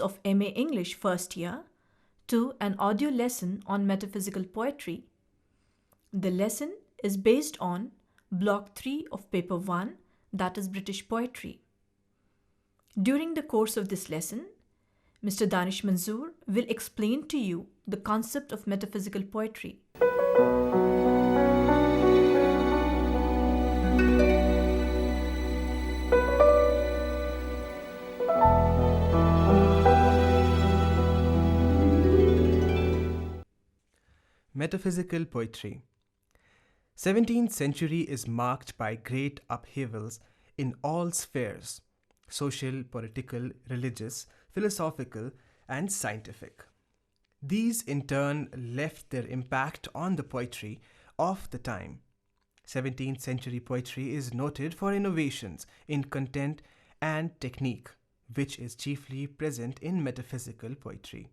of MA English first year to an audio lesson on metaphysical poetry. The lesson is based on Block 3 of Paper 1, that is British Poetry. During the course of this lesson, Mr. Danish Manzoor will explain to you the concept of metaphysical poetry. Metaphysical poetry. 17th century is marked by great upheavals in all spheres: social, political, religious, philosophical, and scientific. These in turn left their impact on the poetry of the time. 17th century poetry is noted for innovations in content and technique, which is chiefly present in metaphysical poetry.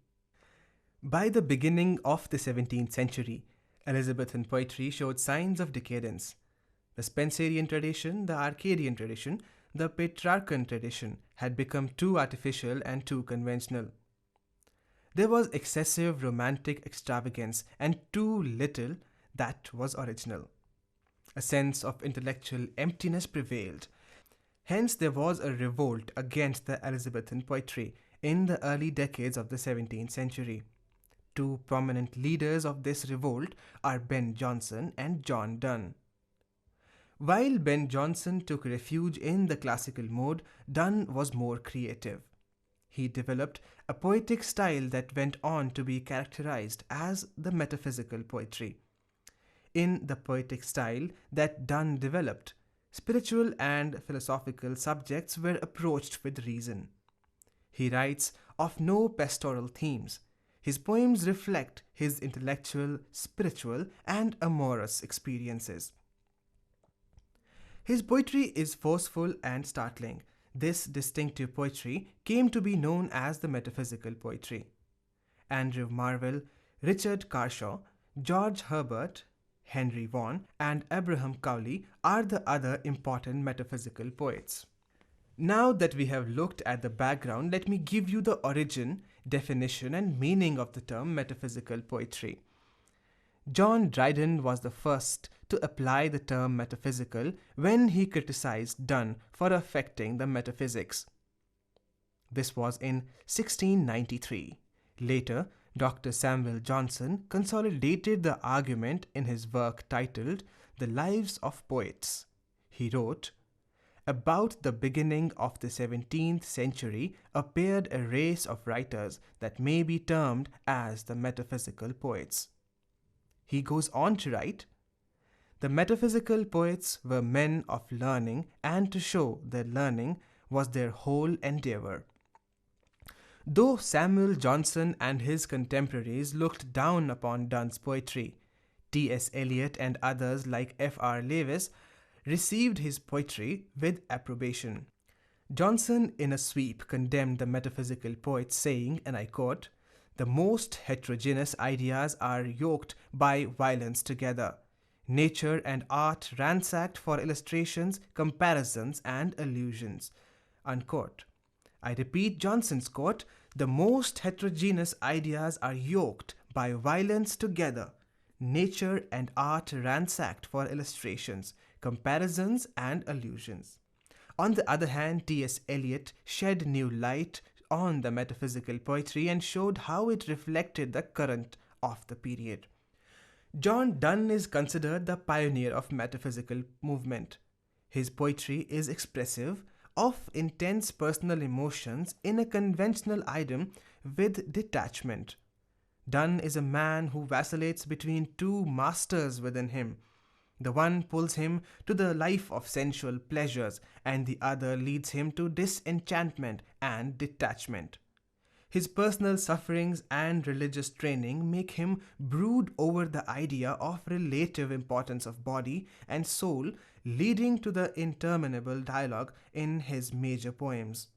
By the beginning of the 17th century, Elizabethan poetry showed signs of decadence. The Spenserian tradition, the Arcadian tradition, the Petrarchan tradition had become too artificial and too conventional. There was excessive romantic extravagance and too little that was original. A sense of intellectual emptiness prevailed. Hence, there was a revolt against the Elizabethan poetry in the early decades of the 17th century. Two prominent leaders of this revolt are Ben Jonson and John Donne. While Ben Jonson took refuge in the classical mode, Donne was more creative. He developed a poetic style that went on to be characterized as the metaphysical poetry. In the poetic style that Donne developed, spiritual and philosophical subjects were approached with reason. He writes of no pastoral themes. His poems reflect his intellectual, spiritual, and amorous experiences. His poetry is forceful and startling. This distinctive poetry came to be known as the metaphysical poetry. Andrew Marvell, Richard Carshaw, George Herbert, Henry Vaughan, and Abraham Cowley are the other important metaphysical poets. Now that we have looked at the background, let me give you the origin, definition, and meaning of the term metaphysical poetry. John Dryden was the first to apply the term metaphysical when he criticized Donne for affecting the metaphysics. This was in 1693. Later, Dr. Samuel Johnson consolidated the argument in his work titled The Lives of Poets. He wrote, "About the beginning of the 17th century appeared a race of writers that may be termed as the metaphysical poets." He goes on to write, "The metaphysical poets were men of learning, and to show their learning was their whole endeavor." Though Samuel Johnson and his contemporaries looked down upon Donne's poetry, T.S. Eliot and others like F.R. Lewis received his poetry with approbation. Johnson in a sweep condemned the metaphysical poets, saying, and I quote, "The most heterogeneous ideas are yoked by violence together. Nature and art ransacked for illustrations, comparisons, and allusions." Unquote. I repeat Johnson's quote, "The most heterogeneous ideas are yoked by violence together. Nature and art ransacked for illustrations, comparisons, and allusions." On the other hand, T.S. Eliot shed new light on the metaphysical poetry and showed how it reflected the current of the period. John Donne is considered the pioneer of metaphysical movement. His poetry is expressive of intense personal emotions in a conventional idiom with detachment. Donne is a man who vacillates between two masters within him. The one pulls him to the life of sensual pleasures, and the other leads him to disenchantment and detachment. His personal sufferings and religious training make him brood over the idea of relative importance of body and soul, leading to the interminable dialogue in his major poems.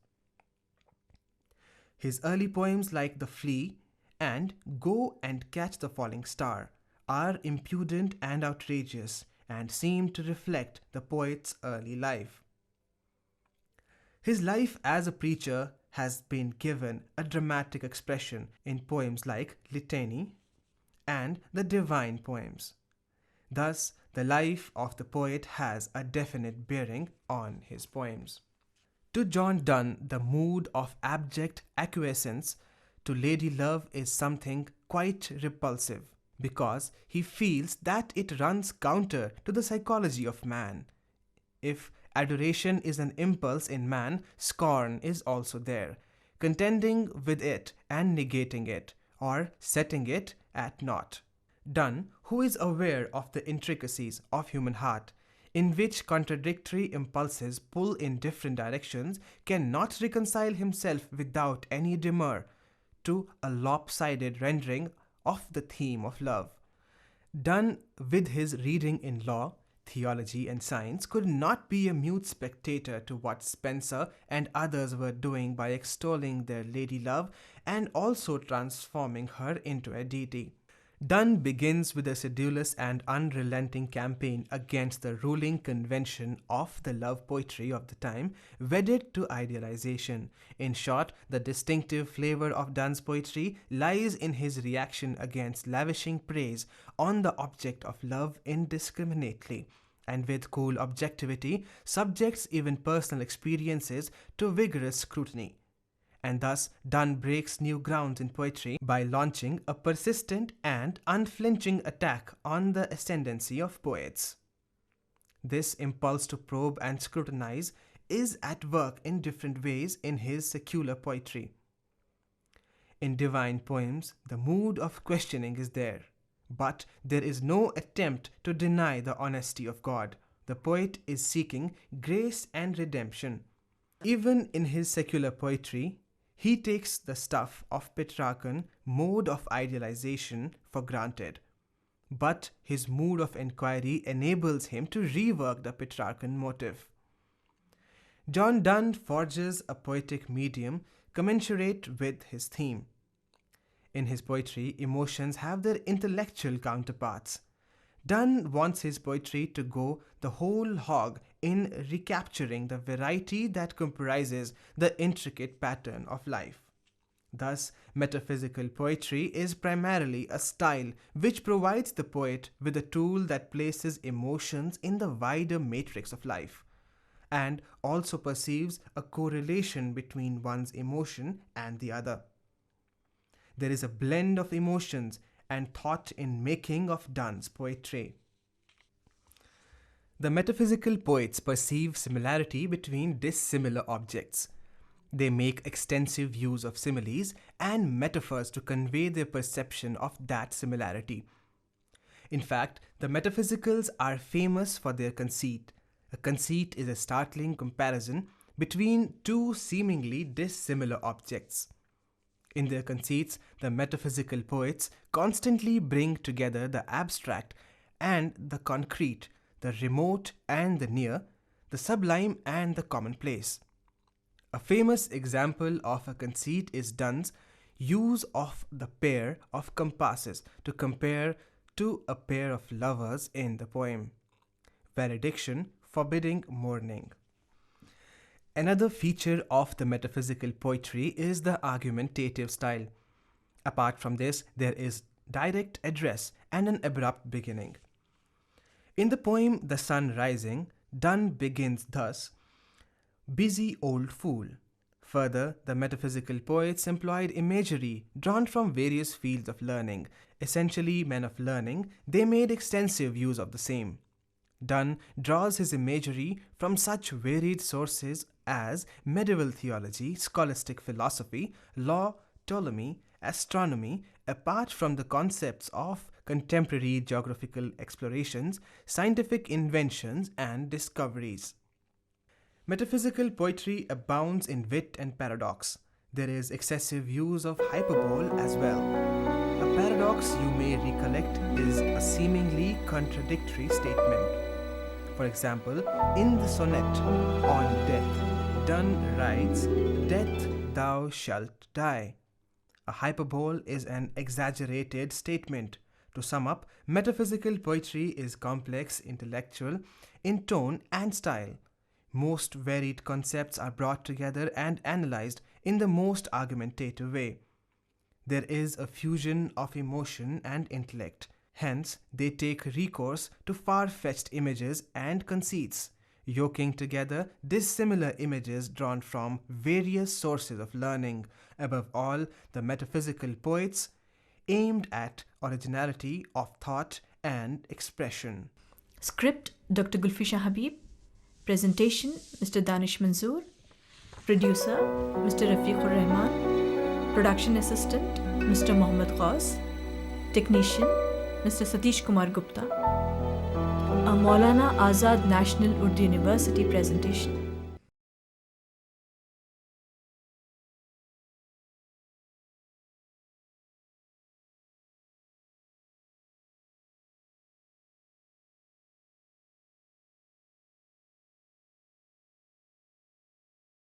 His early poems like The Flea and Go and Catch the Falling Star are impudent and outrageous and seem to reflect the poet's early life. His life as a preacher has been given a dramatic expression in poems like Litany and the divine poems. Thus, the life of the poet has a definite bearing on his poems. To John Donne, the mood of abject acquiescence to lady love is something quite repulsive because he feels that it runs counter to the psychology of man. If adoration is an impulse in man, scorn is also there, contending with it and negating it, or setting it at naught. Donne, who is aware of the intricacies of human heart, in which contradictory impulses pull in different directions, cannot reconcile himself without any demur to a lopsided rendering of the theme of love. Donne, with his reading in law, theology, and science, could not be a mute spectator to what Spencer and others were doing by extolling their lady love and also transforming her into a deity. Donne begins with a sedulous and unrelenting campaign against the ruling convention of the love poetry of the time, wedded to idealization. In short, the distinctive flavor of Donne's poetry lies in his reaction against lavishing praise on the object of love indiscriminately, and with cool objectivity subjects even personal experiences to vigorous scrutiny. And thus, Donne breaks new ground in poetry by launching a persistent and unflinching attack on the ascendancy of poets. This impulse to probe and scrutinize is at work in different ways in his secular poetry. In divine poems, the mood of questioning is there, but there is no attempt to deny the honesty of God. The poet is seeking grace and redemption. Even in his secular poetry, he takes the stuff of Petrarchan mode of idealization for granted, but his mood of inquiry enables him to rework the Petrarchan motive. John Donne forges a poetic medium commensurate with his theme. In his poetry, emotions have their intellectual counterparts. Donne wants his poetry to go the whole hog in recapturing the variety that comprises the intricate pattern of life. Thus, metaphysical poetry is primarily a style which provides the poet with a tool that places emotions in the wider matrix of life, and also perceives a correlation between one's emotion and the other. There is a blend of emotions and thought in making of Donne's poetry. The metaphysical poets perceive similarity between dissimilar objects. They make extensive use of similes and metaphors to convey their perception of that similarity. In fact, the metaphysicals are famous for their conceit. A conceit is a startling comparison between two seemingly dissimilar objects. In their conceits, the metaphysical poets constantly bring together the abstract and the concrete, the remote and the near, the sublime and the commonplace. A famous example of a conceit is Donne's use of the pair of compasses to compare to a pair of lovers in the poem, Valediction forbidding mourning. Another feature of the metaphysical poetry is the argumentative style. Apart from this, there is direct address and an abrupt beginning. In the poem The Sun Rising, Donne begins thus, "Busy old fool." Further, the metaphysical poets employed imagery drawn from various fields of learning. Essentially men of learning, they made extensive use of the same. Donne draws his imagery from such varied sources as medieval theology, scholastic philosophy, law, Ptolemy, astronomy, apart from the concepts of contemporary geographical explorations, scientific inventions, and discoveries. Metaphysical poetry abounds in wit and paradox. There is excessive use of hyperbole as well. A paradox, you may recollect, is a seemingly contradictory statement. For example, in the sonnet on death, Donne writes, "Death, thou shalt die." A hyperbole is an exaggerated statement. To sum up, metaphysical poetry is complex, intellectual, in tone and style. Most varied concepts are brought together and analyzed in the most argumentative way. There is a fusion of emotion and intellect. Hence, they take recourse to far-fetched images and conceits, yoking together dissimilar images drawn from various sources of learning, above all, the metaphysical poets, aimed at originality of thought and expression. Script Dr. Gulfisha Habib. Presentation Mr. Danish Manzoor. Producer Mr. Rafiqur Rahman. Production Assistant Mr. Mohammad Ghaus. Technician Mr. Satish Kumar Gupta. A Maulana Azad National Urdu University presentation.